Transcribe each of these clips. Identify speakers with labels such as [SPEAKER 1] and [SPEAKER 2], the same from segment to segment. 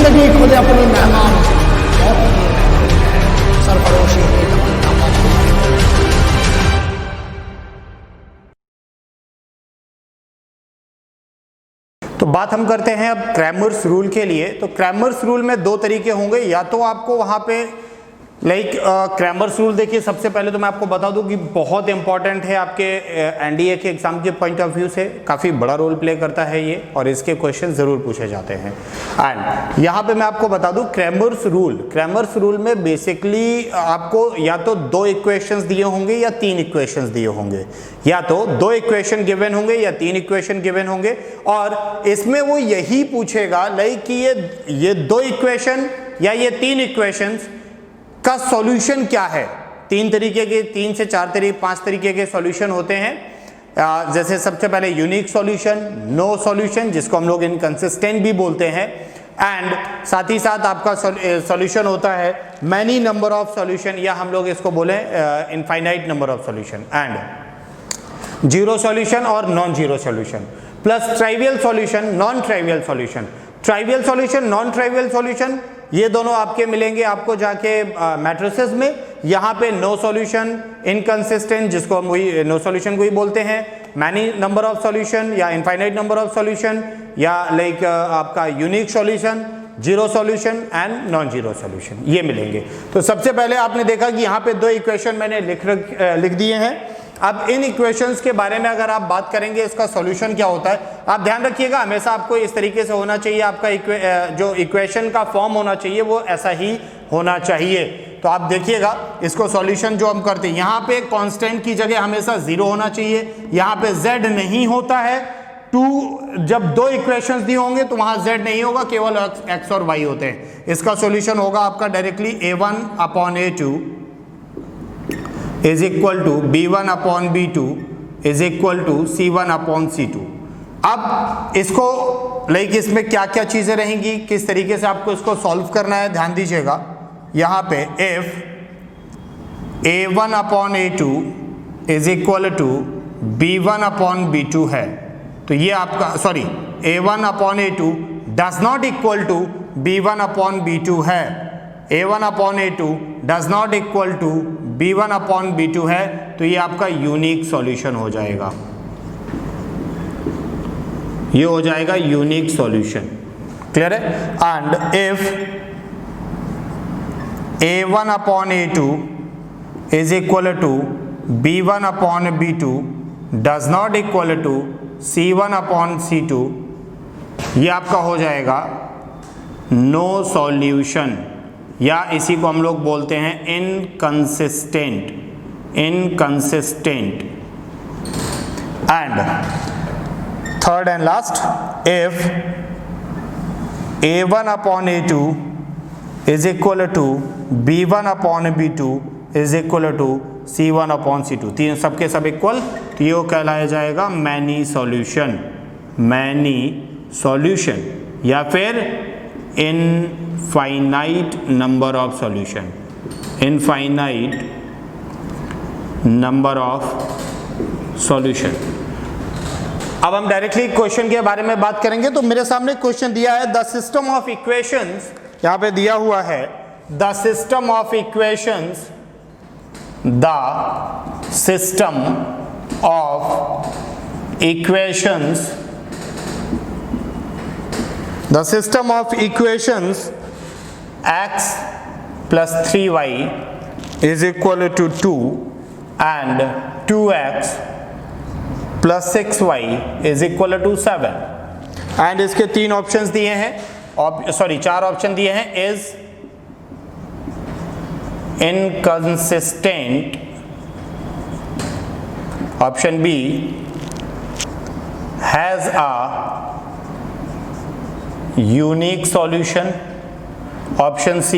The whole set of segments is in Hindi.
[SPEAKER 1] जिंदगी खुद अपनी मेहमान सरफरोशी हुई तमन्ना मौत।
[SPEAKER 2] तो बात हम करते हैं अब क्रैमर्स रूल के लिए। तो क्रैमर्स रूल में दो तरीके होंगे, या तो आपको वहां पे क्रैमर्स रूल देखिए, सबसे पहले तो मैं आपको बता दूं कि बहुत इंपॉर्टेंट है आपके एनडीए के एग्जाम के पॉइंट ऑफ व्यू से, काफ़ी बड़ा रोल प्ले करता है ये, और इसके क्वेश्चन ज़रूर पूछे जाते हैं। एंड यहाँ पे मैं आपको बता दूं क्रैमर्स रूल में बेसिकली आपको या तो दो इक्वेशंस दिए होंगे या तीन इक्वेशंस दिए होंगे, या तो दो इक्वेशन गिवन होंगे या तीन इक्वेशन गिवन होंगे, और इसमें वो यही पूछेगा लाइक कि ये दो इक्वेशन या ये तीन इक्वेशंस का सॉल्यूशन क्या है। तीन तरीके के, तीन से चार तरीके, पांच तरीके के सॉल्यूशन होते हैं। जैसे सबसे पहले यूनिक सॉल्यूशन, नो सॉल्यूशन, जिसको हम लोग इनकंसिस्टेंट भी बोलते हैं, एंड साथ ही साथ आपका सॉल्यूशन होता है मैनी नंबर ऑफ सॉल्यूशन, या हम लोग इसको बोले infinite number of solution, and zero solution और non zero solution, plus trivial solution, non trivial solution. Trivial solution, non trivial solution, ये दोनों आपके मिलेंगे आपको जाके मैट्रिसेस में। यहाँ पे नो सॉल्यूशन, इनकंसिस्टेंट, जिसको हम वही नो सॉल्यूशन को ही बोलते हैं, मैनी नंबर ऑफ सॉल्यूशन या इनफाइनाइट नंबर ऑफ सॉल्यूशन, या आपका unique solution, zero solution and non zero solution, ये मिलेंगे। तो सबसे पहले आपने देखा कि यहाँ पे दो इक्वेशन मैंने लिख दिए हैं। अब इन इक्वेशंस के बारे में अगर आप बात करेंगे, इसका सॉल्यूशन क्या होता है, आप ध्यान रखिएगा हमेशा आपको इस तरीके से होना चाहिए, आपका जो इक्वेशन का फॉर्म होना चाहिए वो ऐसा ही होना चाहिए। तो आप देखिएगा इसको सॉल्यूशन जो हम करते हैं, यहाँ पे कांस्टेंट की जगह हमेशा जीरो होना चाहिए, यहाँ पे z नहीं होता है। जब दो इक्वेशंस दिए होंगे तो वहां z नहीं होगा, केवल x और y होते हैं। इसका सॉल्यूशन होगा आपका directly a1/a2 is equal to b1 upon b2 is equal to c1 upon c2। अब इसको इसमें क्या क्या चीजें रहेंगी, किस तरीके से आपको इसको सॉल्व करना है, ध्यान दीजिएगा। यहाँ पे if a1 upon a2 is equal to b1 upon b2 है, तो ये आपका a1 upon a2 does not equal to b1 upon b2 है, a1 upon a2 does not equal to b1 upon b2 है, तो ये आपका यूनिक सॉल्यूशन हो जाएगा, ये हो जाएगा यूनिक सॉल्यूशन। क्लियर है। And if a1 upon a2 is equal to b1 upon b2 does not equal to c1 upon c2, ये आपका हो जाएगा नो सॉल्यूशन, या इसी को हम लोग बोलते हैं inconsistent. And third and last, if a1 upon a2 is equal to b1 upon b2 is equal to c1 upon c2, तीन सबके सब इक्वल, तो ये कहलाया जाएगा मैनी सॉल्यूशन, या फिर इनफाइनाइट नंबर ऑफ सॉल्यूशन, अब हम डायरेक्टली क्वेश्चन के बारे में बात करेंगे। तो मेरे सामने क्वेश्चन दिया है, द सिस्टम ऑफ इक्वेशंस, यहां पे दिया हुआ है the system of equations, The system of equations x plus 3y is equal to 2 and 2x plus 6y is equal to 7, and इसके तीन ऑप्शंस दिए हैं, चार ऑप्शन दिए हैं। is inconsistent, option B has a unique solution, option C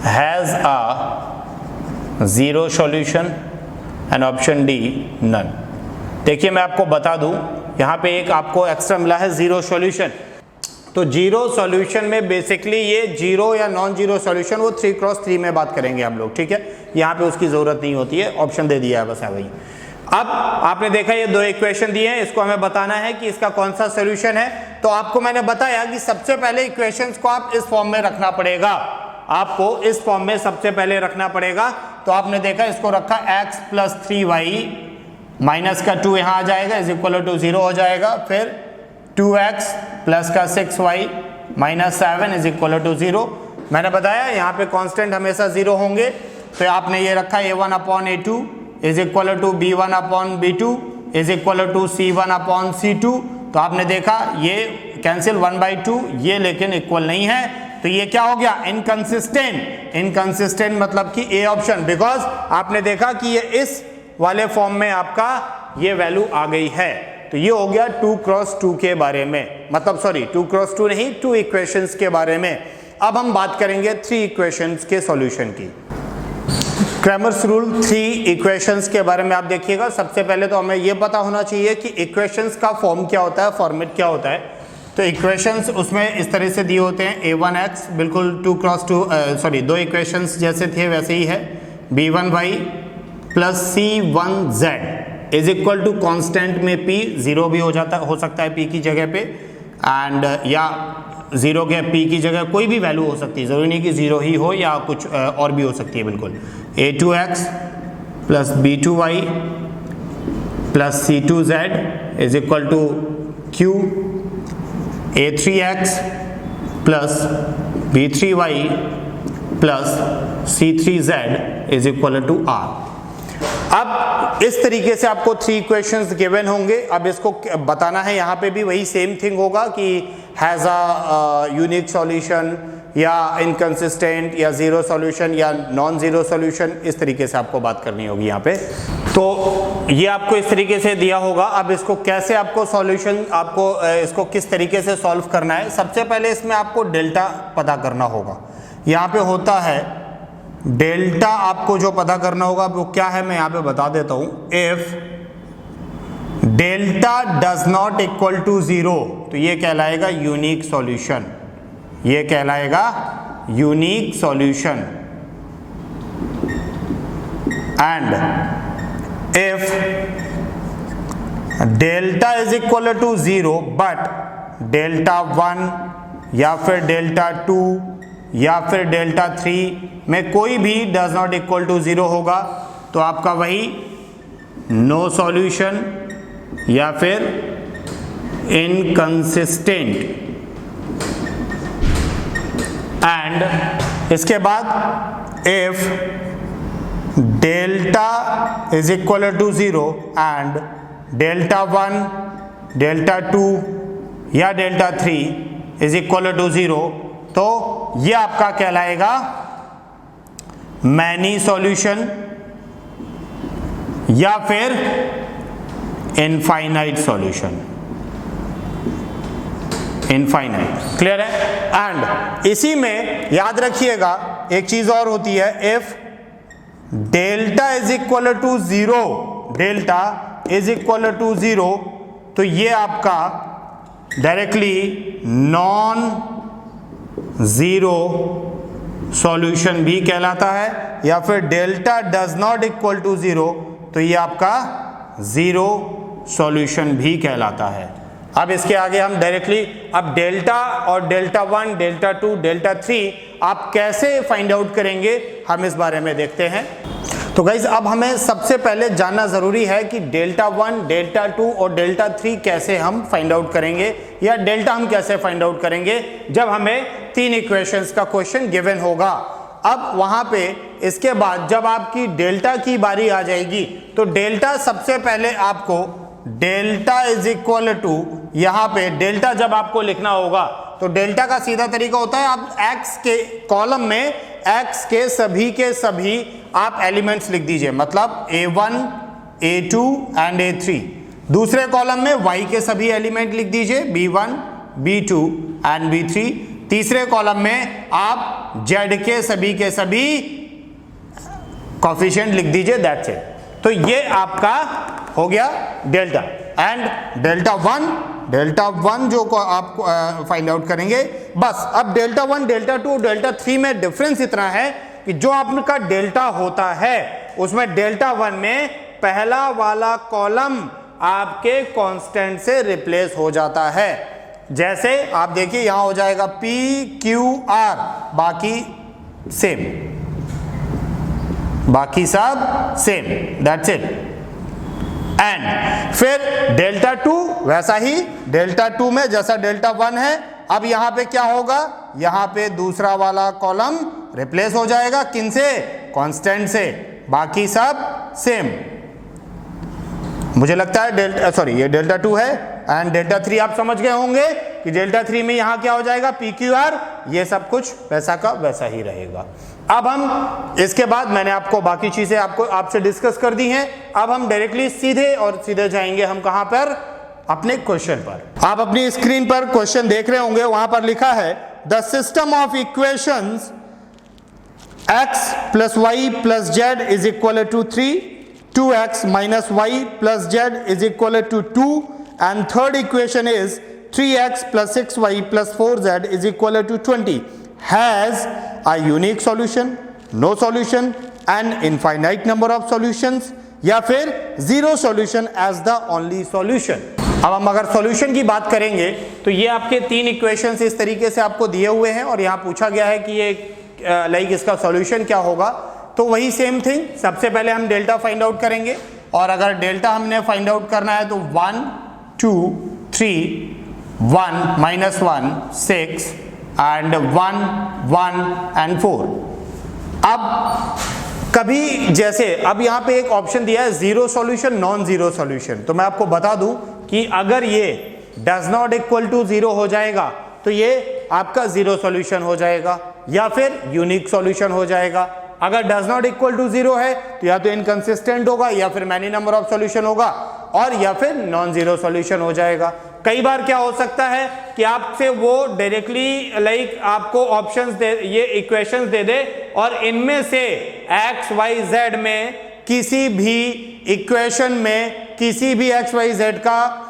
[SPEAKER 2] has a zero solution, and option D none। देखिए मैं आपको बता दूं, यहाँ पे एक आपको एक्स्ट्रा मिला है जीरो सॉल्यूशन। तो जीरो सॉल्यूशन में बेसिकली ये जीरो या नॉन जीरो सॉल्यूशन वो 3x3 में बात करेंगे हम लोग, ठीक है। यहाँ पे उसकी जरूरत नहीं होती है, ऑप्शन दे दिया है बस है भाई। अब आपने देखा ये दो इक्वेशन दिए हैं, इसको हमें बताना है कि इसका कौन सा सॉल्यूशन है। तो आपको मैंने बताया कि सबसे पहले इक्वेशंस को आप इस फॉर्म में रखना पड़ेगा, आपको इस फॉर्म में सबसे पहले रखना पड़ेगा। तो आपने देखा इसको रखा x प्लस 3y माइनस का 2 यहाँ आ जाएगा इज इक्वल टू 0 हो जाएगा, फिर 2x प्लस का 6y minus 7 is equal to 0। मैंने बताया यहाँ पे कांस्टेंट हमेशा 0 होंगे, तो आपने ये रखा a1 upon a2 is equal to b1 upon b2 is equal to c1 upon c2। तो आपने देखा ये कैंसिल 1/2, ये लेकिन इक्वल नहीं है, तो ये क्या हो गया, इनकंसिस्टेंट। इनकंसिस्टेंट मतलब कि ए ऑप्शन, बिकॉज आपने देखा कि ये इस वाले फॉर्म में आपका ये वैल्यू आ गई है। तो ये हो गया 2x2 के बारे में, मतलब सॉरी 2x2 नहीं, 2 इक्वेशंस के बारे में। अब हम बात करेंगे 3 इक्वेशंस के सॉल्यूशन की। क्रैमर्स रूल 3 इक्वेशंस के बारे में आप देखिएगा। सबसे पहले तो हमें यह पता होना चाहिए कि इक्वेशंस का फॉर्म क्या होता है, फॉर्मेट क्या होता है। तो इक्वेशंस उसमें इस तरह से दिए होते हैं, a1x बिल्कुल 2 इक्वेशंस जैसे थे वैसे ही है, b1y plus c1z is equal to constant में p, 0 भी हो सकता है p की जगह पे, एंड या 0 के p की जगह कोई भी वैल्यू हो सकती है, जरूरी नहीं कि 0 ही हो या कुछ और भी हो सकती है बिल्कुल। a2x plus b2y plus c2z is equal to q, a3x plus b3y plus c3z is equal to r। अब इस तरीके से आपको 3 इक्वेशंस गिवन होंगे। अब इसको बताना है, यहाँ पे भी वही सेम थिंग होगा कि हैज़ अ यूनिक सॉल्यूशन या इनकंसिस्टेंट या जीरो सॉल्यूशन या नॉन जीरो सॉल्यूशन, इस तरीके से आपको बात करनी होगी यहाँ पे। तो ये आपको इस तरीके से दिया होगा। अब इसको कैसे आपको सॉल्यूशन, आपको इसको किस तरीके से सॉल्व करना है, सबसे पहले इसमें आपको डेल्टा पता करना होगा। यहाँ पे होता है डेल्टा, आपको जो पता करना होगा वो क्या है मैं यहाँ पे बता देता हूँ। If delta does not equal to 0 तो ये कहलाएगा यूनिक सॉल्यूशन, ये कहलाएगा unique solution. And if delta is equal to 0 but delta 1 या फिर डेल्टा 2 या फिर डेल्टा 3 में कोई भी डज नॉट इक्वल टू 0 होगा, तो आपका वही नो सॉल्यूशन या फिर इनकंसिस्टेंट। एंड इसके बाद if delta is equal to 0 and delta 1, delta 2 या डेल्टा 3 इज इक्वल टू 0, तो ये आपका कहलाएगा मैनी सॉल्यूशन या फिर इनफाइनाइट सॉल्यूशन, इनफाइनाइट। क्लियर है। एंड इसी में याद रखिएगा एक चीज और होती है, if delta is equal to 0, delta is equal to 0, तो ये आपका डायरेक्टली नॉन जीरो सॉल्यूशन भी कहलाता है, या फिर delta does not equal to 0 तो ये आपका जीरो सॉल्यूशन भी कहलाता है। अब इसके आगे हम डायरेक्टली, अब डेल्टा और डेल्टा 1, डेल्टा 2, डेल्टा 3 आप कैसे फाइंड आउट करेंगे, हम इस बारे में देखते हैं। तो गाइज अब हमें सबसे पहले जानना जरूरी है कि डेल्टा 1, डेल्टा 2 और डेल्टा 3 कैसे हम फाइंड आउट करेंगे, या डेल्टा हम कैसे फाइंड आउट करेंगे जब हमें 3 इक्वेशंस का क्वेश्चन गिवन होगा। अब वहां पे इसके बाद जब आपकी डेल्टा की बारी आ जाएगी, तो डेल्टा सबसे पहले आपको डेल्टा इज इक्वल टू, यहां पे डेल्टा जब आपको लिखना होगा तो डेल्टा का सीधा तरीका होता है, आप x के कॉलम में x के सभी आप एलिमेंट्स लिख दीजिए, मतलब a1, a2 एंड a3। दूसरे कॉलम में y के सभी एलिमेंट लिख दीजिए, b1, b2 एंड b3। तीसरे कॉलम में आप z के सभी कोफिशिएंट लिख दीजिए, दैट्स इट। तो ये आपका हो गया डेल्टा। एंड डेल्टा 1 जो को आप फाइंड आउट करेंगे। बस अब डेल्टा 1, डेल्टा 2, डेल्टा 3 में डिफरेंस इतना है कि जो आपका डेल्टा होता है उसमें डेल्टा 1 में पहला वाला कॉलम आपके कांस्टेंट से रिप्लेस हो जाता है, जैसे आप देखिए यहां हो जाएगा PQR, बाकी सेम, बाकी सब सेम, दैट्स इट। एंड फिर डेल्टा 2 वैसा ही, डेल्टा 2 में जैसा डेल्टा 1 है, अब यहां पे क्या होगा, यहां पे दूसरा वाला कॉलम रिप्लेस हो जाएगा किन से, कांस्टेंट से, बाकी सब सेम। मुझे लगता है ये डेल्टा 2 है एंड डेल्टा 3 आप समझ गए होंगे कि डेल्टा 3 में यहां क्या हो जाएगा, PQR, ये सब कुछ वैसा का वैसा ही रहेगा। अब हम इसके बाद मैंने आपको बाकी चीजें आपसे डिस्कस कर दी हैं। अब हम डायरेक्टली सीधे जाएंगे हम कहां पर, अपने क्वेश्चन पर। आप अपनी स्क्रीन पर क्वेश्चन देख रहे होंगे, वहां पर लिखा है the system of equations x plus y plus z is equal to 3, 2x minus y plus z is equal to 2, and third equation is 3x plus 6y plus 4z is equal to 20 has a unique solution, no solution, an infinite number of solutions, या फिर zero solution as the only solution। अब हम अगर सॉल्यूशन की बात करेंगे तो ये आपके 3 इक्वेशंस इस तरीके से आपको दिए हुए हैं और यहाँ पूछा गया है कि ये इसका सॉल्यूशन क्या होगा। तो वही सेम थिंग, सबसे पहले हम डेल्टा फाइंड आउट करेंगे और अगर डेल्टा हमने फाइंड आउट करना है तो 1 2 3 1 minus 1 6 and 1 1 and 4। अब कभी जैसे अब यहाँ पे एक ऑप्शन दिया है zero solution, non zero solution, तो मैं आपको बता दूं कि अगर ये does not equal to zero हो जाएगा तो ये आपका जीरो सॉल्यूशन हो जाएगा या फिर यूनिक सॉल्यूशन हो जाएगा। अगर does not equal to zero है तो या तो इनकंसिस्टेंट होगा या फिर मैनी नंबर ऑफ सॉल्यूशन होगा और या फिर नॉन जीरो सॉल्यूशन हो जाएगा। कई बार क्या हो सकता है कि आपसे वो डायरेक्टली आपको ऑप्शंस दे, ये इक्वेशंस दे दे और इनमें से एक्स वाई जेड में किसी भी इक्वेशन में किसी भी एक्स वाई जेड का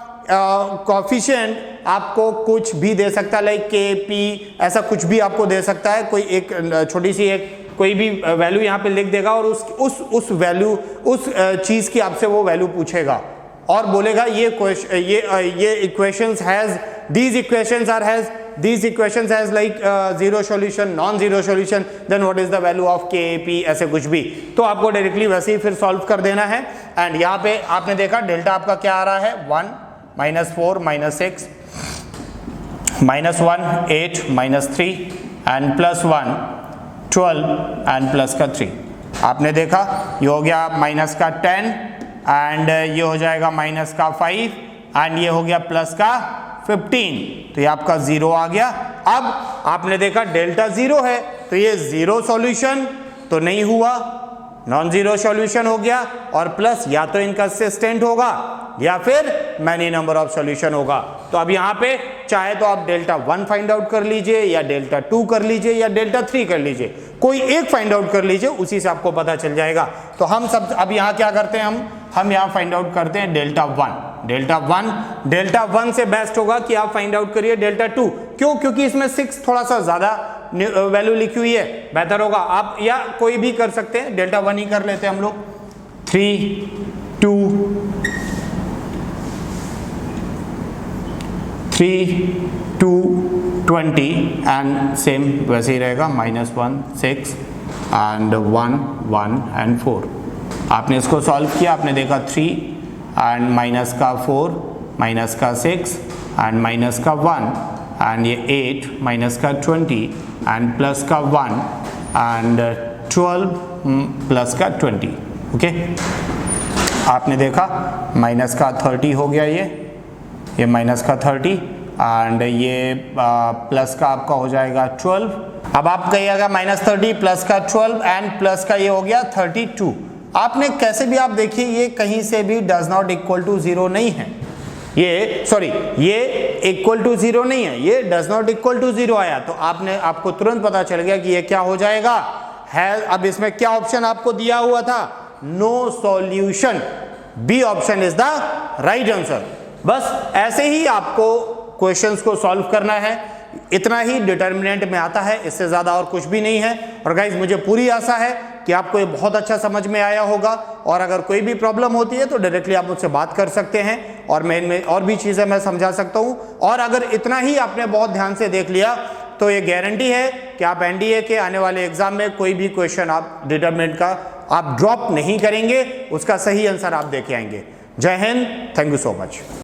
[SPEAKER 2] कोएफिशिएंट आपको कुछ भी दे सकता है, लाइक के पी, ऐसा कुछ भी आपको दे सकता है। कोई एक छोटी सी एक कोई भी वैल्यू यहाँ पे लिख देगा और उस वैल्यू उस चीज की आपसे वो वैल्यू पूछेगा और बोलेगा ये equations has these equations has like zero solution, non zero solution, then what is the value of k p, ऐसे कुछ भी, तो आपको डायरेक्टली वैसे ही फिर सॉल्व कर देना है। एंड यहाँ पे आपने देखा डेल्टा आपका क्या आ रहा है, 1 minus 4 minus 6 minus 1 8 minus 3 and plus 1 12 and plus का 3। आपने देखा ये हो गया माइनस का 10 एंड ये हो जाएगा माइनस का 5 एंड ये हो गया प्लस का 15, तो ये आपका जीरो आ गया। अब आपने देखा डेल्टा जीरो है तो ये जीरो सॉल्यूशन तो नहीं हुआ, नॉन जीरो सॉल्यूशन हो गया और प्लस या तो इनकंसिस्टेंट होगा या फिर मैनी नंबर ऑफ सॉल्यूशन होगा। तो अब यहाँ पे चाहे तो आप डेल्टा 1 फाइंड आउट कर लीजिए या डेल्टा 2 कर लीजिए या डेल्टा 3 कर लीजिए, कोई एक फाइंड आउट कर लीजिए, उसी से आपको पता चल जाएगा। तो हम सब अब यहाँ क्या करते हैं, हम यहाँ फाइंड आउट करते हैं डेल्टा 1 से बेस्ट होगा कि आप फाइंड आउट करिए डेल्टा 2। क्यों? क्योंकि इसमें 6 थोड़ा सा ज्यादा वैल्यू लिखी हुई है, बेहतर होगा। आप या कोई भी कर सकते हैं, डेल्टा 1 ही कर लेते हैं हम लोग। 3 2 20 एंड सेम वैसे ही रहेगा, -1 6 एंड 1 1 एंड 4। आपने इसको सॉल्व किया, आपने देखा 3 एंड माइनस का 4 माइनस का 6 एंड माइनस का 1 एंड ये 8 माइनस का 20 एंड प्लस का 1 एंड 12 प्लस का 20। ओके, आपने देखा माइनस का 30 हो गया, ये माइनस का 30 एंड ये प्लस का आपका हो जाएगा 12। अब आप कहिएगा -30 प्लस का 12 एंड प्लस का ये हो गया 32। आपने कैसे भी आप देखिए ये कहीं से भी does not equal to zero नहीं है, ये इक्वल टू जीरो नहीं है, ये does not equal to zero आया। तो आपको तुरंत पता चल गया कि ये क्या हो जाएगा है। अब इसमें क्या ऑप्शन आपको दिया हुआ था, no solution, B option is the right answer. बस ऐसे ही आपको क्वेश्चंस को सॉल्व करना है, इतना ही डिटर्मिनेंट में आता है, इससे ज्यादा और कुछ भी नहीं है। और गाइज मुझे पूरी आशा है कि आपको ये बहुत अच्छा समझ में आया होगा और अगर कोई भी प्रॉब्लम होती है तो डायरेक्टली आप मुझसे बात कर सकते हैं और मैं और भी चीज़ें मैं समझा सकता हूँ। और अगर इतना ही आपने बहुत ध्यान से देख लिया तो ये गारंटी है कि आप एनडीए के आने वाले एग्जाम में कोई भी क्वेश्चन आप डिटरमिनेंट का आप ड्रॉप नहीं करेंगे, उसका सही आंसर आप देके आएंगे। जय Hind, thank you so much.